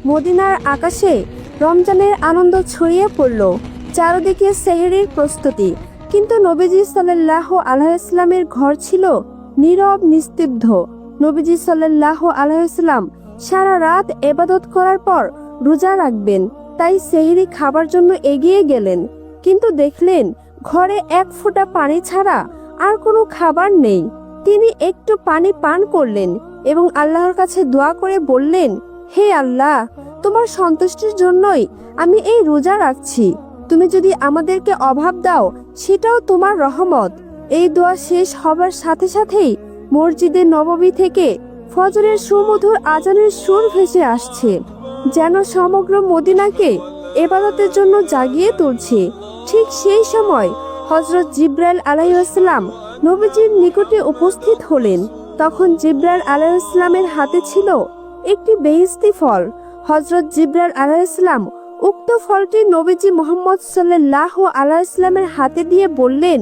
মদিনার আকাশে রমজানের আনন্দ ছড়িয়ে পড়ল। চারদিকে সেহরির প্রস্তুতি, কিন্তু নবীজি সাল্লাল্লাহু আলাইহি ওয়াসাল্লামের ঘর ছিল নীরব নিস্তব্ধ। নবীজি সাল্লাল্লাহু আলাইহি ওয়াসাল্লাম সারা রাত ইবাদত করার পর রোজা রাখবেন, তাই সেহরি খাবার জন্য এগিয়ে গেলেন, কিন্তু দেখলেন ঘরে এক ফোঁটা পানি ছাড়া আর কোনো খাবার নেই। তিনি একটু পানি পান করলেন এবং আল্লাহর কাছে দোয়া করে বললেন, হে আল্লাহ, তোমার সন্তুষ্টির জন্যই আমি এই রোজা রাখছি। তুমি যদি আমাদেরকে অভাব দাও সেটাও তোমার রহমত। এই দোয়া শেষ হবার সাথে সাথেই মসজিদে নববী থেকে ফজরের সুমধুর আজানের সুর ভেসে আসছে, যেন সমগ্র মদিনাকে ইবাদতের জন্য জাগিয়ে তুলছে। ঠিক সেই সময় হযরত জিবরাইল আলাইহিস সালাম নবীজির নিকটে উপস্থিত হলেন। তখন জিবরাইল আলাইহিস সালামের হাতে ছিল একটি বেহেশতি ফল। হযরত জিবরাইল আলাইহিস সালাম উক্ত ফলটি নবীজি মুহাম্মদ সাল্লাল্লাহু আলাইহি ওয়াসাল্লামের হাতে দিয়ে বললেন,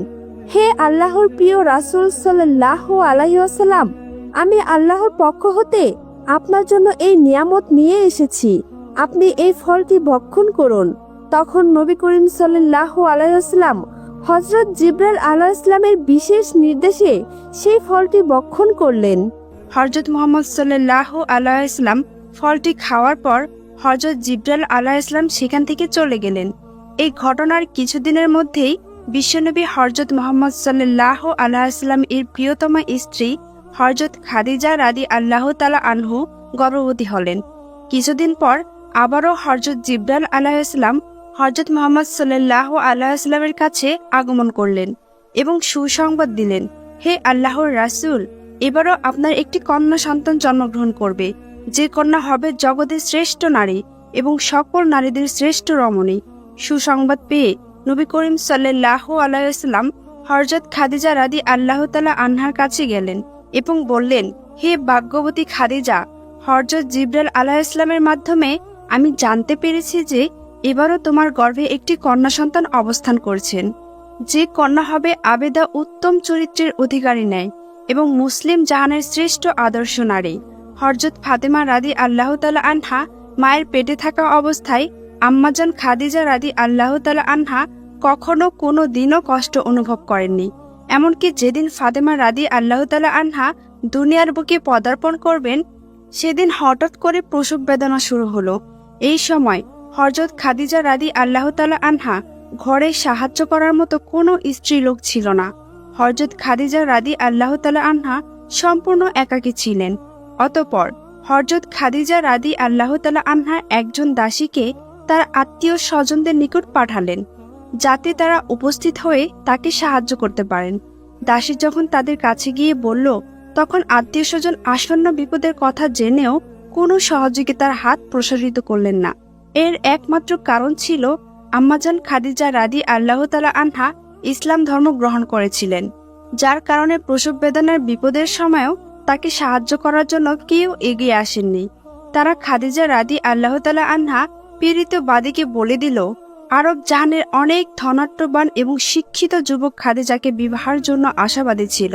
হে আল্লাহর প্রিয় রাসূল সাল্লাল্লাহু আলাইহি ওয়াসাল্লাম, আমি আল্লাহর পক্ষ হতে আপনার জন্য এই নিয়ামত নিয়ে এসেছি, আপনি এই ফলটি ভক্ষণ করুন। তখন নবী করিম সাল্লাল্লাহু আলাইহি ওয়াসাল্লাম হযরত জিবরাইল আলাইহিস সালামের বিশেষ নির্দেশে সেই ফলটি ভক্ষণ করলেন। হযরত মুহাম্মদ সাল্লাল্লাহু আলাইহি ওয়াসাল্লাম ফলটি খাওয়ার পর হযরত জিবরাইল আলাইহিস সালাম সেখান থেকে চলে গেলেন। এই ঘটনার কিছুদিনের মধ্যেই বিশ্বনবী হযরত মুহাম্মদ সাল্লাল্লাহু আলাইহি ওয়াসাল্লাম এর প্রিয়তমা স্ত্রী হযরত খাদিজা রাদিয়াল্লাহু তাআলা আনহু গর্ভবতী হলেন। কিছুদিন পর আবারও হযরত জিবরাইল আলাইহিস সালাম হযরত মুহাম্মদ সাল্লাল্লাহু আলাইহি ওয়াসাল্লামের কাছে আগমন করলেন এবং সুসংবাদ দিলেন, হে আল্লাহর রাসূল, এবারও আপনার একটি কন্যা সন্তান জন্মগ্রহণ করবে, যে কন্যা হবে জগতের শ্রেষ্ঠ নারী এবং সকল নারীদের শ্রেষ্ঠ রমণী। সুসংবাদ পেয়ে নবী করিম সাল্লাল্লাহু আলাইহি ওয়াসাল্লাম হযরত খাদিজা রাদিয়াল্লাহু তাআলা আনহার কাছে গেলেন এবং বললেন, হে ভাগ্যবতী খাদিজা, হযরত জিবরাইল আলাইহিস সালামের মাধ্যমে আমি জানতে পেরেছি যে এবারও তোমার গর্ভে একটি কন্যা সন্তান অবস্থান করছেন, যে কন্যা হবে আবেদা উত্তম চরিত্রের অধিকারী ন্যায় এবং মুসলিম জাহানের শ্রেষ্ঠ আদর্শ নারী। হযরত ফাতেমা রাদিয়াল্লাহু তাআলা আনহা মায়ের পেটে থাকা অবস্থায় আম্মাজান খাদিজা রাদিয়াল্লাহু তাআলা আনহা কখনো কোনো দিনও কষ্ট অনুভব করেননি। এমনকি যেদিন ফাতেমা রাদিয়াল্লাহু তাআলা আনহা দুনিয়ার বুকে পদার্পণ করবেন, সেদিন হঠাৎ করে প্রসব বেদনা শুরু হলো। এই সময় হযরত খাদিজা রাদিয়াল্লাহু তাআলা আনহা ঘরে সাহায্য করার মতো কোনো স্ত্রীলোক ছিল না। হযরত খাদিজা রাদিয়াল্লাহু তাআলা আনহা সম্পূর্ণ একাকী ছিলেন। অতঃপর হযরত খাদিজা রাদিয়াল্লাহু তাআলা আনহা একজন দাসীকে তার আত্মীয় স্বজনদের নিকট পাঠালেন, যাতে তারা উপস্থিত হয়ে তাকে সাহায্য করতে পারেন। দাসী যখন তাদের কাছে গিয়ে বলল, তখন আত্মীয় স্বজন আসন্ন বিপদের কথা জেনেও কোনো সহযোগিতার হাত প্রসারিত করলেন না। এর একমাত্র কারণ ছিল আম্মাজান খাদিজা রাদিয়াল্লাহু তাআলা আনহা ইসলাম ধর্ম গ্রহণ করেছিলেন, যার কারণে প্রসব বেদনার বিপদের সময়ও তাকে সাহায্য করার জন্য কেউ এগিয়ে আসেননি। তারা খাদিজা রাদিয়াল্লাহু তাআলা আনহা পীড়িত বাদীকে বলে দিল, আরব জাহানের অনেক ধনাঢ্যবান এবং শিক্ষিত যুবক খাদিজাকে বিবাহের জন্য আশাবাদী ছিল,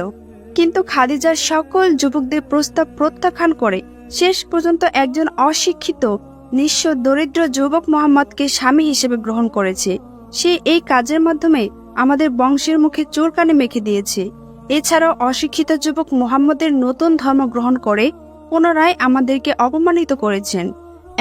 কিন্তু খাদিজার সকল যুবকদের প্রস্তাব প্রত্যাখ্যান করে শেষ পর্যন্ত একজন অশিক্ষিত নিঃস্ব দরিদ্র যুবক মুহাম্মদকে স্বামী হিসেবে গ্রহণ করেছে। সে এই কাজের মাধ্যমে আমাদের বংশের মুখে চুলকানি মেখে দিয়েছে। এছাড়াও অশিক্ষিত যুবক মুহাম্মদের নতুন ধর্ম গ্রহণ করে পুনরায় আমাদেরকে অপমানিত করেছেন।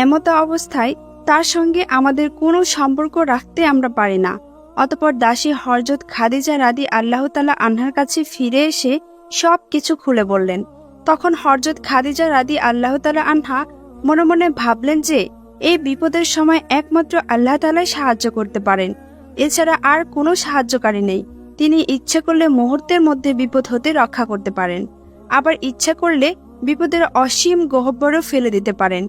এমত অবস্থায় তার সঙ্গে আমাদের কোনো সম্পর্ক রাখতে আমরা পারি না। অতঃপর দাসী হযরত খাদিজা রাদিয়াল্লাহু তাআলা আনহার কাছে ফিরে এসে সব কিছু খুলে বললেন। তখন হযরত খাদিজা রাদিয়াল্লাহু তাআলা আনহা মনে মনে ভাবলেন যে এই বিপদের সময় একমাত্র আল্লাহ তাআলাই সাহায্য করতে পারেন, এছাড়া আর কোনো সাহায্যকারী নেই। তিনি ইচ্ছে করলে মুহূর্তের মধ্যে বিপদ হতে রক্ষা করতে পারেন, আবার ইচ্ছা করলে বিপদের অসীম গহ্বরেও ফেলে দিতে পারেন।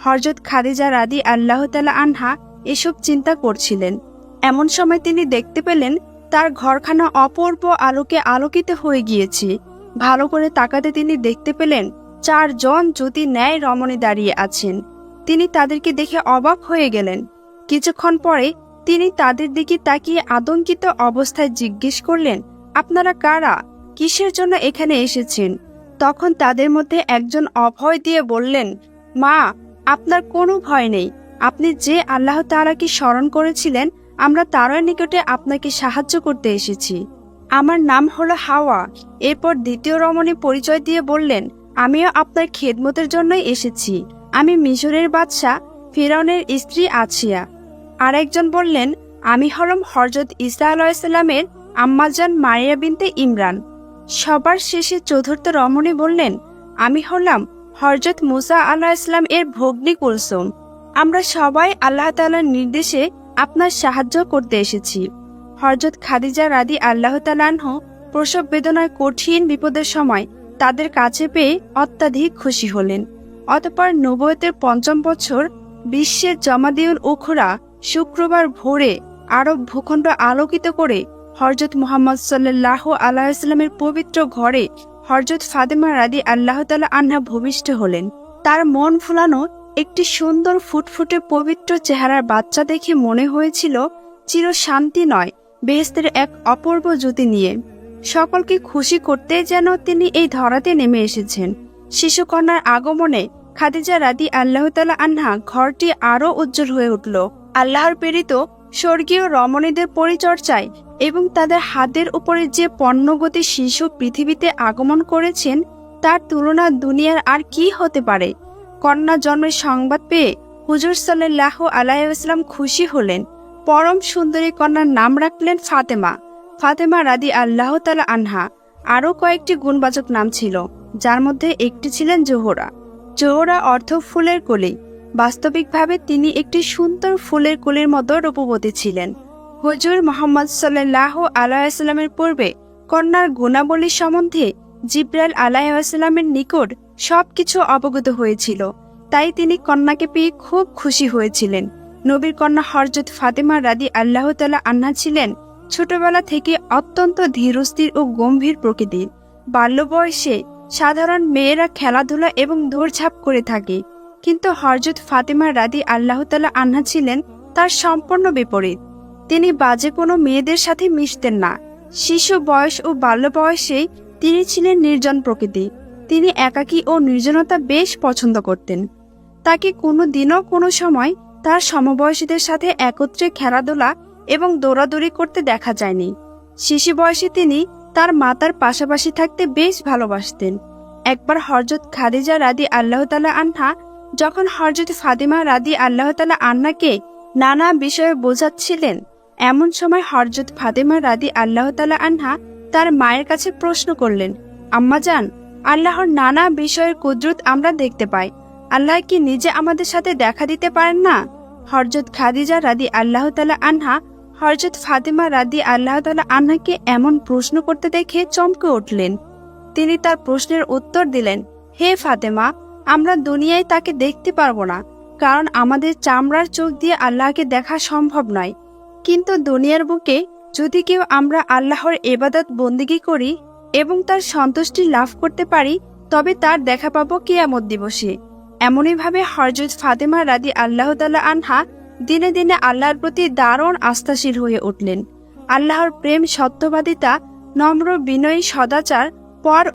হযরত খাদিজা রাদিয়াল্লাহু তাআলা আনহা এসব চিন্তা করছিলেন। এমন সময় তিনি দেখতে পেলেন তার ঘরখানা অপূর্ব আলোকে আলোকিত হয়ে গিয়েছে। ভালো করে তাকাতে তিনি দেখতে পেলেন 4 জন জ্যোতি ন্যায় রমণী দাঁড়িয়ে আছেন। তিনি তাদেরকে দেখে অবাক হয়ে গেলেন। কিছুক্ষণ পরে তিনি তাদের দিকে তাকিয়ে আতঙ্কিত অবস্থায় জিজ্ঞেস করলেন, আপনারা কারা? কিসের জন্য এখানে এসেছেন? তখন তাদের মধ্যে একজন অভয় দিয়ে বললেন, মা, আপনার কোনো ভয় নেই। আপনি যে আল্লাহ তাআলাকে স্মরণ করেছিলেন, আমরা তারই নিকটে আপনাকে সাহায্য করতে এসেছি। আমার নাম হলো হাওয়া। এরপর দ্বিতীয় রমণী পরিচয় দিয়ে বললেন, আমিও আপনার খেদমতের জন্যই এসেছি। আমি মিশরের বাদশাহ ফিরআউনের স্ত্রী আছিয়া। আর একজন বললেন, আমি হলাম হযরত ঈসা আলাইহিসসালামের আম্মাজান মারিয়া বিনতে ইমরান। সবার শেষে চতুর্থ রমণী বললেন, আমি হলাম হযরত মুসা আলাইহিসসালাম এর ভগ্নী কুলসুম। আমরা সবাই আল্লাহ তাআলার নির্দেশে আপনার সাহায্য করতে এসেছি। হযরত খাদিজা রাদিয়াল্লাহু তাআলা আনহা প্রসব বেদনার কঠিন বিপদের সময় তাদের কাছে পেয়ে অত্যাধিক খুশি হলেন। অতঃপর নবুয়তের ৫ম বছর বিশ্বের জমাদিউল উখরা শুক্রবার ভোরে আরব ভূখণ্ড আলোকিত করে হযরত মুহাম্মদ সাল্লাল্লাহু আলাইহি ওয়াসাল্লামের পবিত্র ঘরে হযরত ফাতেমা রাদিয়াল্লাহু তাআলা আনহা ভূমিষ্ঠ হলেন। তার মন ফুলানো একটি সুন্দর ফুটফুটে পবিত্র চেহারার বাচ্চা দেখে মনে হয়েছিল চির শান্তি নয়, বেহেশতের এক অপূর্ব জ্যোতি নিয়ে। সকলকে খুশি করতে যেন তিনি এই ধরাতে নেমে এসেছেন। শিশুকন্যার আগমনে খাদিজা রাদিয়াল্লাহু তাআলা আনহা ঘরটি আরও উজ্জ্বল হয়ে উঠল। আল্লাহর প্রেরিত স্বর্গীয় রমণীদের পরিচর্যায় এবং তাদের হাতের উপরে যে পণ্যগতি শিশু পৃথিবীতে আগমন করেছেন, তার তুলনা দুনিয়ার আর কি হতে পারে। কন্যা জন্মের সংবাদ পেয়ে হুজুর সাল্লাল্লাহু আলাইহি ওয়াসাল্লাম খুশি হলেন। পরম সুন্দরী কন্যার নাম রাখলেন ফাতেমা। ফাতেমা রাদিয়াল্লাহু তাআলা আনহা। আরও কয়েকটি গুণবাচক নাম ছিল, যার মধ্যে একটি ছিলেন জোহরা। জোহরা অর্থ ফুলের কলি। বাস্তবিকভাবে তিনি একটি সুন্দর ফুলের কলির মতো রূপবতী ছিলেন। হুজুর মুহাম্মদ সাল্লাল্লাহু আলাইহি ওয়াসাল্লামের পূর্বে কন্যার গুণাবলী সম্বন্ধে জিবরাইল আলাইহিস সালামের নিকট সবকিছু অবগত হয়েছিল, তাই তিনি কন্যাকে পেয়ে খুব খুশি হয়েছিলেন। নবীর কন্যা হযরত ফাতেমা রাদিয়াল্লাহু তাআলা আনহা ছিলেন ছোটবেলা থেকে অত্যন্ত ধীরস্থির ও গম্ভীর প্রকৃতির। বাল্য বয়সে সাধারণ মেয়েরা খেলাধুলা এবং দৌড়ঝাঁপ করে থাকে, কিন্তু হযরত ফাতেমা রাদিয়াল্লাহু তাআলা আনহা ছিলেন তার সম্পূর্ণ বিপরীত। তিনি বাজে কোনো মেয়েদের সাথে মিশতেন না। শিশু বয়স ও বাল্য বয়সেই তিনি ছিলেন নির্জন প্রকৃতি। তিনি একাকী ও নির্জনতা বেশ পছন্দ করতেন। তাকে কোনো দিনও কোনো সময় তার সমবয়সীদের সাথে একত্রে খেলাধুলা এবং দৌড়াদৌড়ি করতে দেখা যায়নি। শিশু বয়সে তিনি তার মাতার পাশাপাশি থাকতে বেশ ভালোবাসতেন। একবার হযরত খাদিজা রাদিয়াল্লাহু তাআলা আনহা যখন হযরত ফাতেমা রাদিয়াল্লাহু তাআলা আনহাকে নানা বিষয়ে বোঝাচ্ছিলেন, এমন সময় হযরত ফাতেমা রাদিয়াল্লাহু তাআলা আনহা তার মায়ের কাছে প্রশ্ন করলেন, আম্মাজান, আল্লাহর নানা বিষয়ের কুদরত আমরা দেখতে পাই, আল্লাহ কি নিজে আমাদের সাথে দেখা দিতে পারেন না? হযরত খাদিজা রাদিয়াল্লাহু তাআলা আনহা হযরত ফাতেমা রাদিয়াল্লাহু তাআলা আনহাকে এমন প্রশ্ন করতে দেখে চমকে উঠলেন। তিনি তার প্রশ্নের উত্তর দিলেন, হে ফাতেমা, আমরা দুনিয়ায় তাকে দেখতে পারবো না, কারণ আমাদের চামড়ার চোখ দিয়ে আল্লাহকে দেখা সম্ভব নয়। কিন্তু দুনিয়ার বুকে যদি কেউ আমরা আল্লাহর ইবাদত বন্দেগী করি এবং তার সন্তুষ্টি লাভ করতে পারি, তবে তার দেখা পাবো কিয়ামত দিবসে। এমনইভাবে হযরত ফাতেমা রাদিয়াল্লাহু তাআলা আনহা দিনে দিনে আল্লাহর প্রতি দারুণ আস্থাশীল হয়ে উঠলেন। আল্লাহর প্রেম, সত্যবাদিতা, নম্র বিনয়ী সদাচার, পর